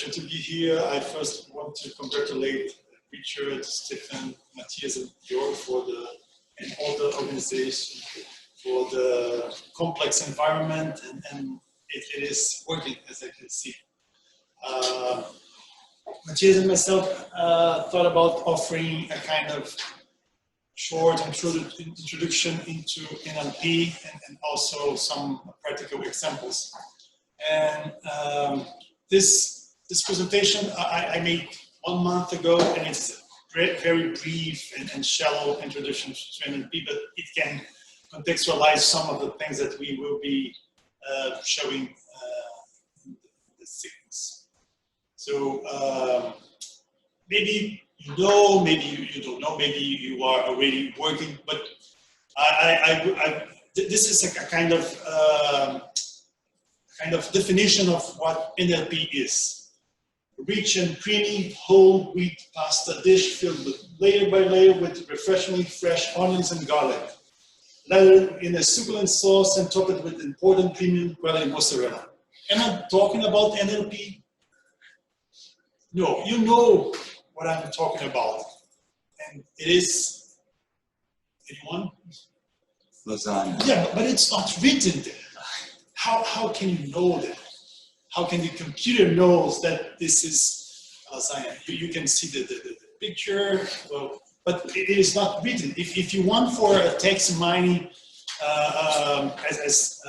pleasure to be here. I first want to congratulate Richard, Stefan, Matthias, and Björn and all the organization for the complex environment, and it is working, as I can see. Matthias and myself thought about offering a kind of short introduction into NLP and also some practical examples. And this presentation I made 1 month ago, and it's very brief and shallow introduction to NLP, but it can contextualize some of the things that we will be showing in the sequence. So maybe you know, maybe you don't know, maybe you are already working, but this is a kind of definition of what NLP is. Rich and creamy whole wheat pasta dish filled with layer by layer with refreshingly fresh onions and garlic, lathered in a succulent sauce and topped with important premium quality mozzarella. Am I talking about NLP? No, you know what I'm talking about. And it is, anyone? Lasagna. Yeah, but it's not written there. How can you know that? How can the computer knows that this is lasagna? You can see the picture, well, but it is not written. If you want for a text mining, as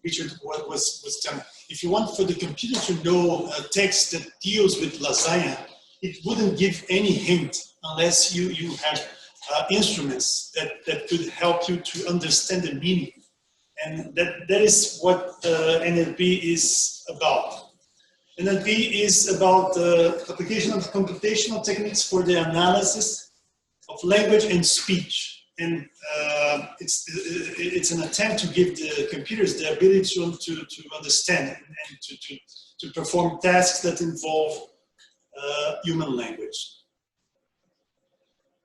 Richard was telling, if you want for the computer to know a text that deals with lasagna, it wouldn't give any hint unless you have instruments that could help you to understand the meaning. And that is what NLP is about. NLP is about the application of computational techniques for the analysis of language and speech. And it's an attempt to give the computers the ability to understand and to perform tasks that involve human language.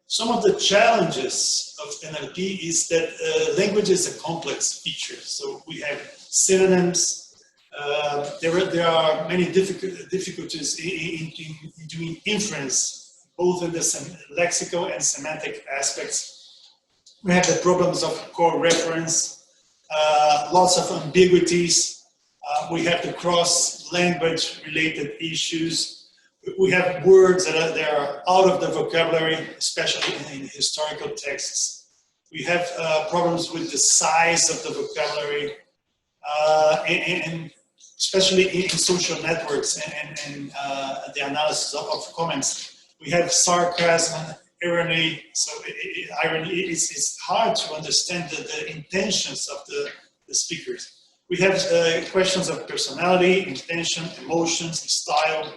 Some of the challenges of NLP is that language is a complex feature. So we have synonyms. There are many difficulties in doing inference, both in the lexical and semantic aspects. We have the problems of core reference, lots of ambiguities. We have the cross-language related issues. We have words that are out of the vocabulary, especially in historical texts. We have problems with the size of the vocabulary, and especially in social networks and the analysis of comments. We have sarcasm, irony. So irony is hard to understand the intentions of the speakers. We have questions of personality, intention, emotions, style.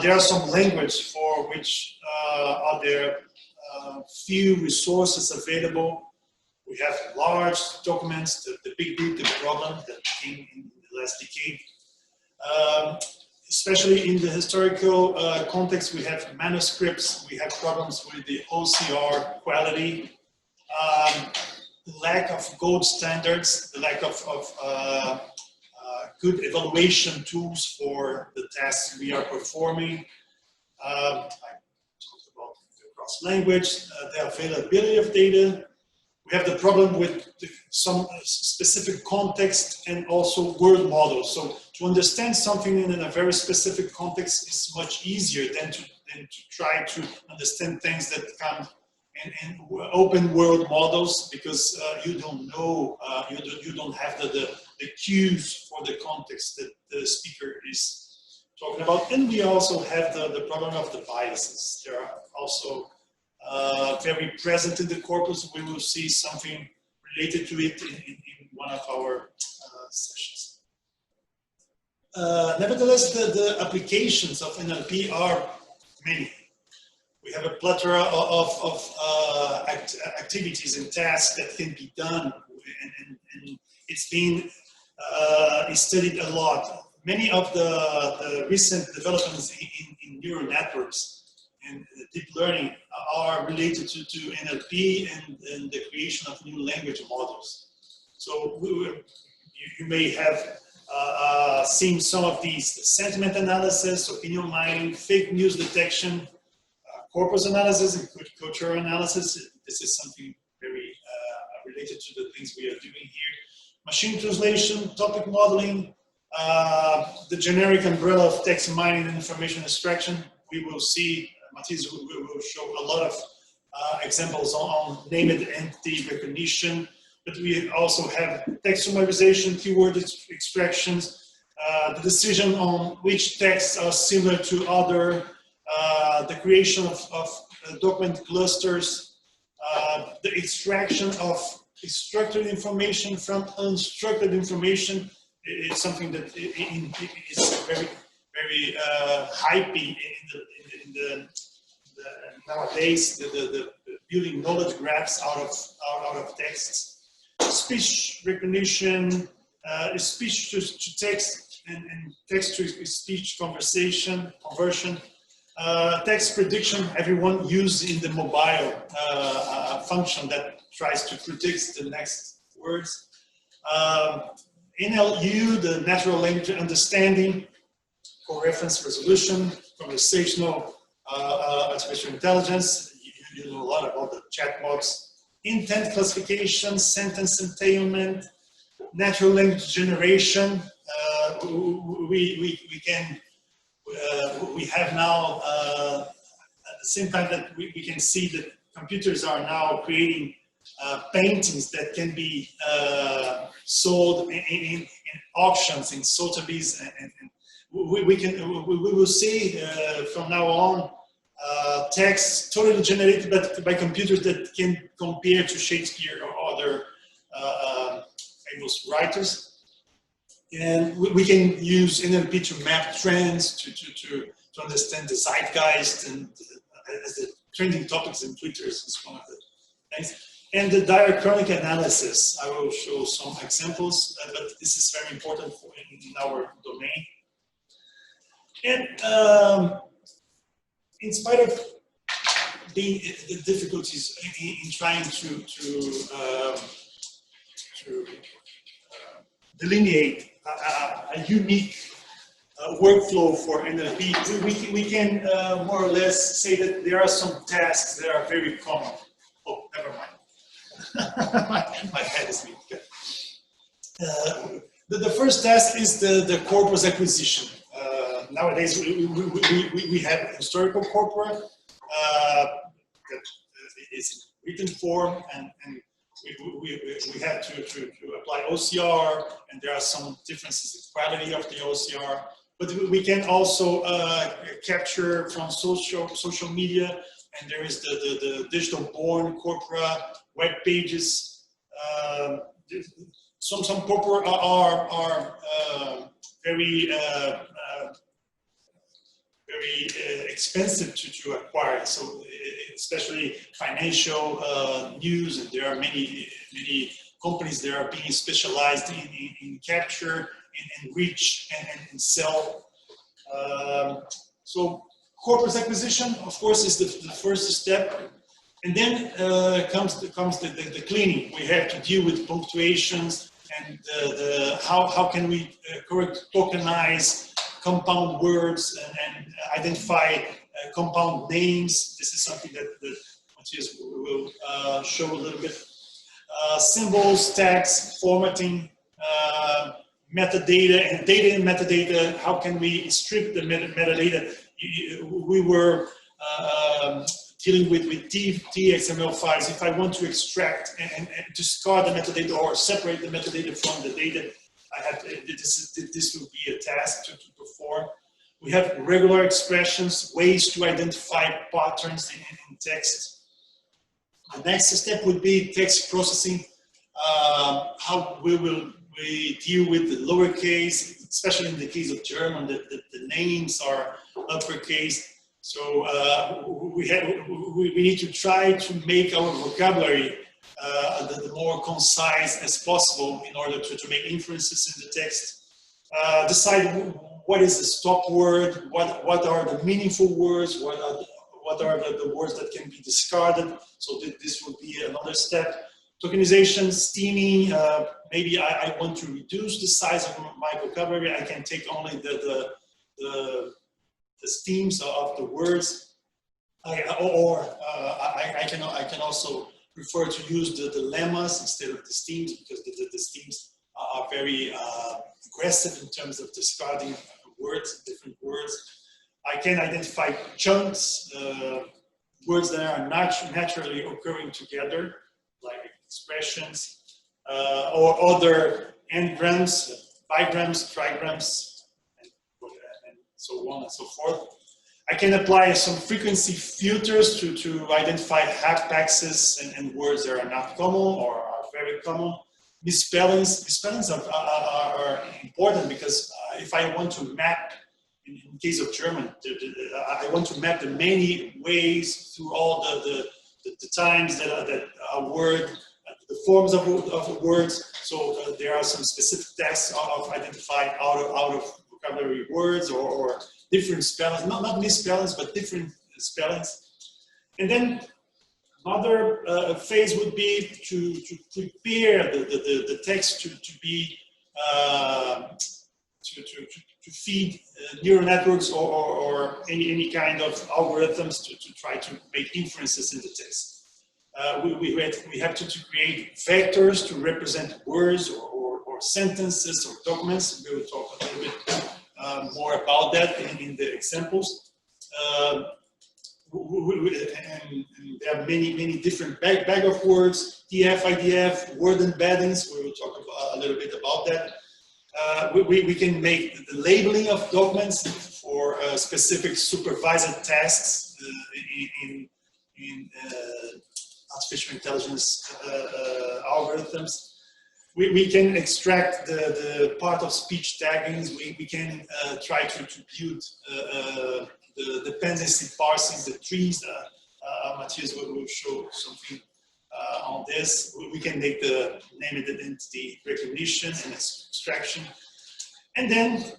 There are some language for which are there few resources available. We have large documents, the big problem that came in the last decade. Especially in the historical context, we have manuscripts, we have problems with the OCR quality, the lack of gold standards, the lack of good evaluation tools for the tasks we are performing. I talked about the cross-language, the availability of data. We have the problem with some specific context and also word models. So to understand something in a very specific context is much easier than to try to understand things that come in open world models, because you don't know, you don't have the cues for the context that the speaker is talking about. And we also have the problem of the biases. They are also very present in the corpus. We will see something related to it in one of our sessions. Nevertheless, the applications of NLP are many. We have a plethora of activities and tasks that can be done, and it's been studied a lot. Many of the recent developments in neural networks and deep learning are related to NLP and the creation of new language models. So you may have seeing some of these sentiment analysis, opinion mining, fake news detection, corpus analysis, and cultural analysis. This is something very related to the things we are doing here. Machine translation, topic modeling, the generic umbrella of text mining and information extraction. We will see, Matthias will show a lot of examples on named entity recognition, but we also have text summarization, keyword extractions, the decision on which texts are similar to other, the creation of document clusters, the extraction of structured information from unstructured information is something that is very, very hypey in the nowadays. The building knowledge graphs out of texts. Speech recognition, speech to text and text to speech conversion, text prediction. Everyone uses in the mobile function that tries to predict the next words. NLU, the natural language understanding, co-reference resolution, conversational artificial intelligence. You know a lot about the chatbots. Intent classification, sentence entailment, natural language generation. We have now at the same time that we can see that computers are now creating paintings that can be sold in auctions, in Sotheby's, and we will see from now on text totally generated by computers that can compare to Shakespeare or other famous writers. And we can use NLP to map trends, to understand the zeitgeist, and as the trending topics in Twitter is one of the things. And the diachronic analysis, I will show some examples, but this is very important in our domain. And in spite of the difficulties in trying to delineate a unique workflow for NLP, we can more or less say that there are some tasks that are very common. Oh, never mind. my head is weak. The first task is the corpus acquisition. Nowadays, we have historical corpora that is in written form, and we have to apply OCR, and there are some differences in quality of the OCR. But we can also capture from social media, and there is the digital-born corpora, web pages. Some corpora are very expensive to acquire, so especially financial news, and there are many companies that are being specialized in capture and reach and sell. So corpus acquisition, of course, is the first step, and then comes the cleaning. We have to deal with punctuations and how can we correct tokenize compound words and identify compound names. This is something that Matthias will show a little bit. Symbols, tags, formatting, metadata, and data and metadata. How can we strip the metadata? We were dealing with TXML files. If I want to extract and discard the metadata or separate the metadata from the data, this will be a task to perform. We have regular expressions, ways to identify patterns in text. The next step would be text processing. How we deal with the lowercase, especially in the case of German, the names are uppercase. So we need to try to make our vocabulary the more concise as possible in order to make inferences in the text. Decide what is the stop word, what are the meaningful words, what are the words that can be discarded. So this will be another step. Tokenization, steaming, maybe I want to reduce the size of my vocabulary. I can take only the steams of the words. I can also prefer to use the lemmas instead of the steams, because the steams are very aggressive in terms of discarding words, different words. I can identify chunks, words that are naturally occurring together, like expressions, or other n-grams, bigrams, trigrams, and so on and so forth. I can apply some frequency filters to identify hapaxes and words that are not common or are very common. Misspellings are important, because if I want to map, in case of German, I want to map the many ways through all the times that a word, the forms of words. So there are some specific tests of identifying out of vocabulary words or different spellings, not misspellings, but different spellings. And then another phase would be to prepare the text to be to feed neural networks or any kind of algorithms to try to make inferences in the text. We have to create vectors to represent words or sentences or documents. We will talk a little bit more about that in the examples. And there are many different bag of words, TF, IDF, word embeddings. We will talk a little bit about that. We can make the labeling of documents for specific supervised tasks in artificial intelligence algorithms. We can extract the part of speech taggings. We can try to build the dependency parsing, the trees. Matthias will show something on this. We can make the name identity recognition and extraction. And then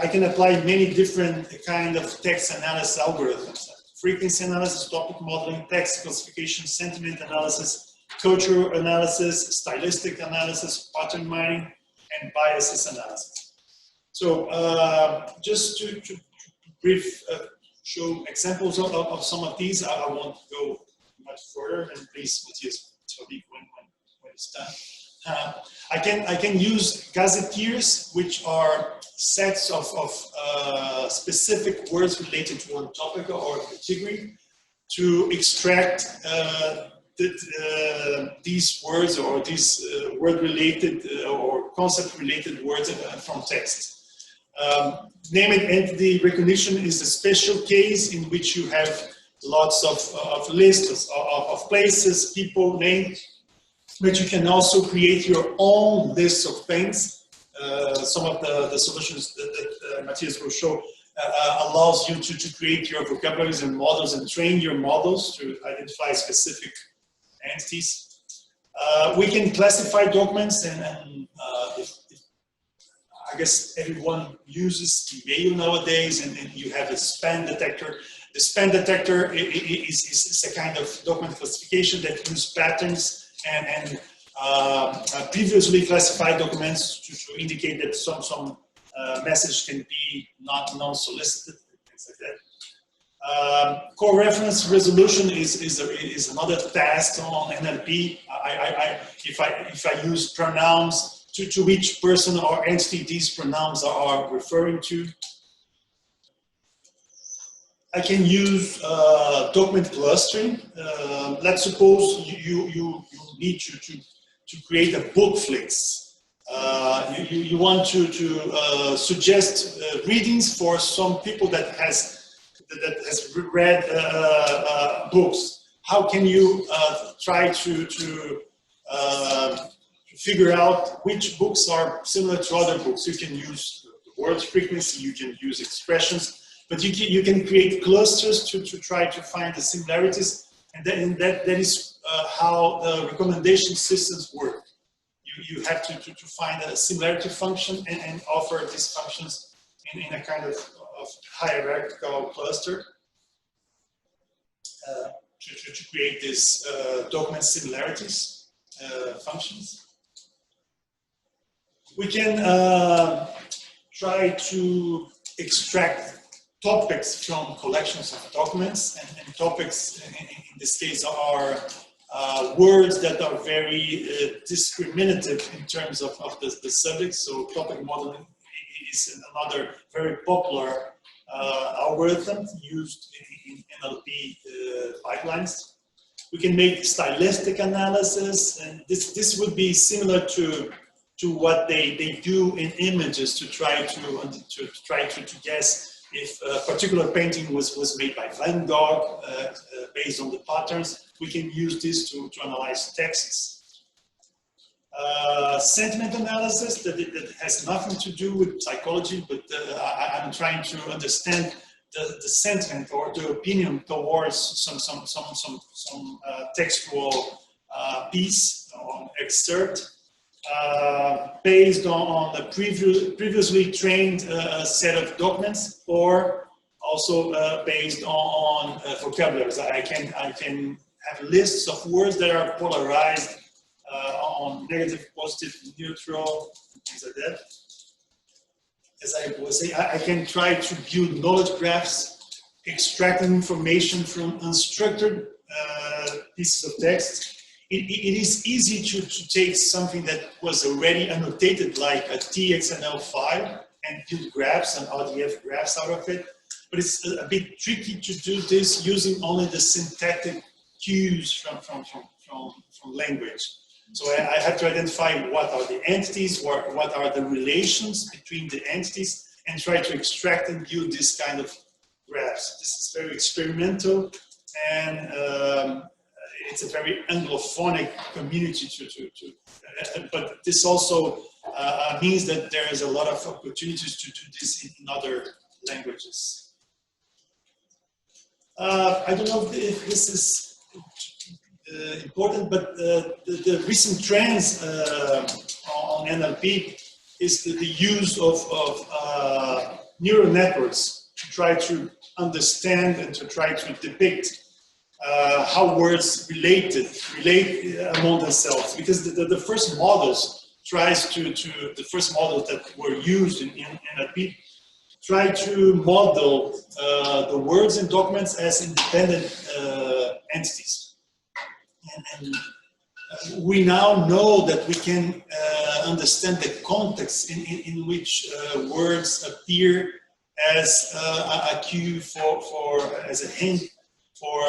I can apply many different kind of text analysis algorithms. Frequency analysis, topic modeling, text classification, sentiment analysis, cultural analysis, stylistic analysis, pattern mining, and biases analysis. So just to brief show examples of some of these, I won't go much further, and please, Matthias, tell me when it's done. I can use gazetteers, which are sets of specific words related to one topic or category, to extract these words or these word-related or concept-related words from text. Named entity recognition is a special case in which you have lots of lists of places, people, names, but you can also create your own list of things. Some of the solutions that Matthias will show allows you to create your vocabularies and models and train your models to identify specific entities. We can classify documents, and I guess everyone uses email nowadays, and you have a spam detector. The spam detector is a kind of document classification that uses patterns and previously classified documents to indicate that some message can be not non-solicited, things like that. Co-reference resolution is another task on NLP. If I use pronouns to which person or entity these pronouns are referring to. I can use document clustering. Let's suppose you need to create a bookflix. You want to suggest readings for some people that has read books. How can you try to figure out which books are similar to other books? You can use the word frequency, you can use expressions, but you can create clusters to try to find the similarities, and that is how the recommendation systems work. You have to find a similarity function and offer these functions in a kind of hierarchical cluster to create these document similarities. functions. We can try to extract topics from collections of documents, and topics in this case are words that are very discriminative in terms of the subject. So topic modeling is another very popular algorithm used in NLP pipelines. We can make stylistic analysis, and this would be similar to what they do in images to try to guess if a particular painting was made by Van Gogh based on the patterns. We can use this to analyze texts. Sentiment analysis that has nothing to do with psychology, but I'm trying to understand the sentiment or the opinion towards some textual piece or excerpt. Based on a previously trained set of documents, or also based on vocabularies. I can have lists of words that are polarized on negative, positive, neutral, things like that. As I was saying, I can try to build knowledge graphs, extracting information from unstructured pieces of text. It is easy to take something that was already annotated, like a TXML file, and build graphs and RDF graphs out of it. But it's a bit tricky to do this using only the syntactic cues from language. So I have to identify what are the entities, or what are the relations between the entities, and try to extract and build this kind of graphs. This is very experimental, and it's a very Anglophonic community but this also means that there is a lot of opportunities to do this in other languages. I don't know if this is important, but the recent trends on NLP is the use of neural networks to try to understand and to try to depict how words relate among themselves, because the first models the first models that were used in NLP try to model the words and documents as independent entities, and we now know that we can understand the context in which words appear as a cue as a hint for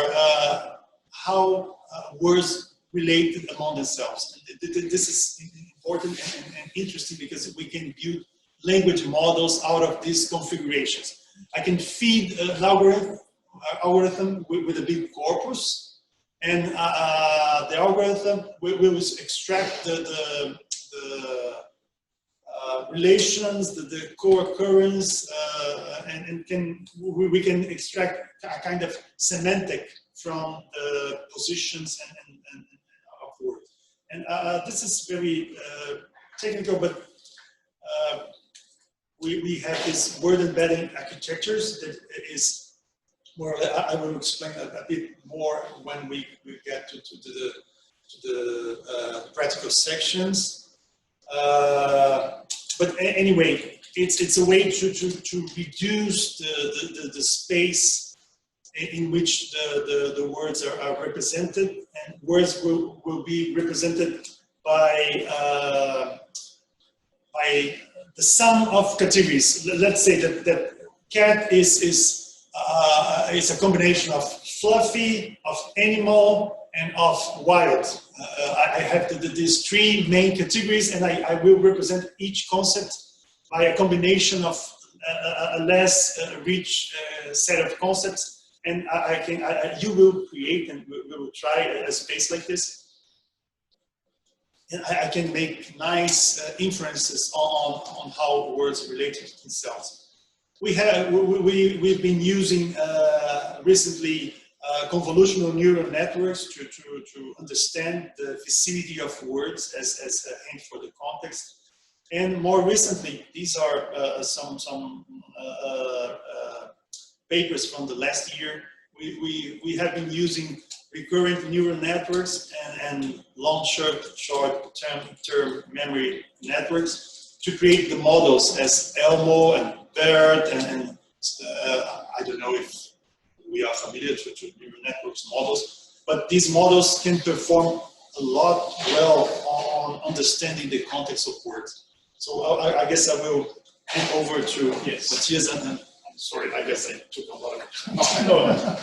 how words relate among themselves. This is important and interesting because we can build language models out of these configurations. I can feed an algorithm with a big corpus, and the algorithm will extract the relations, the co-occurrence, and we can extract a kind of semantic from the positions and of words. And this is very technical, but we have this word embedding architectures that is more. I will explain a bit more when we get to the practical sections. But anyway, it's a way to reduce the space in which the words are represented, and words will be represented by the sum of categories. Let's say that cat is a combination of fluffy, of animal, and of wild. I have these three main categories, and I will represent each concept by a combination of a less rich set of concepts. And you will create, and we will try a space like this. And I can make nice inferences on how words relate to themselves. We've been using recently convolutional neural networks to understand the vicinity of words as a hint for the context. And more recently, these are some papers from the last year. We have been using recurrent neural networks and long short-term memory networks to create the models as Elmo and BERT and I don't know if we are familiar with neural networks models, but these models can perform a lot well on understanding the context of words. So I guess I will hand over to Matthias, and I'm sorry, I guess I took a lot of no.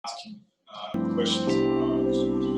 Asking questions about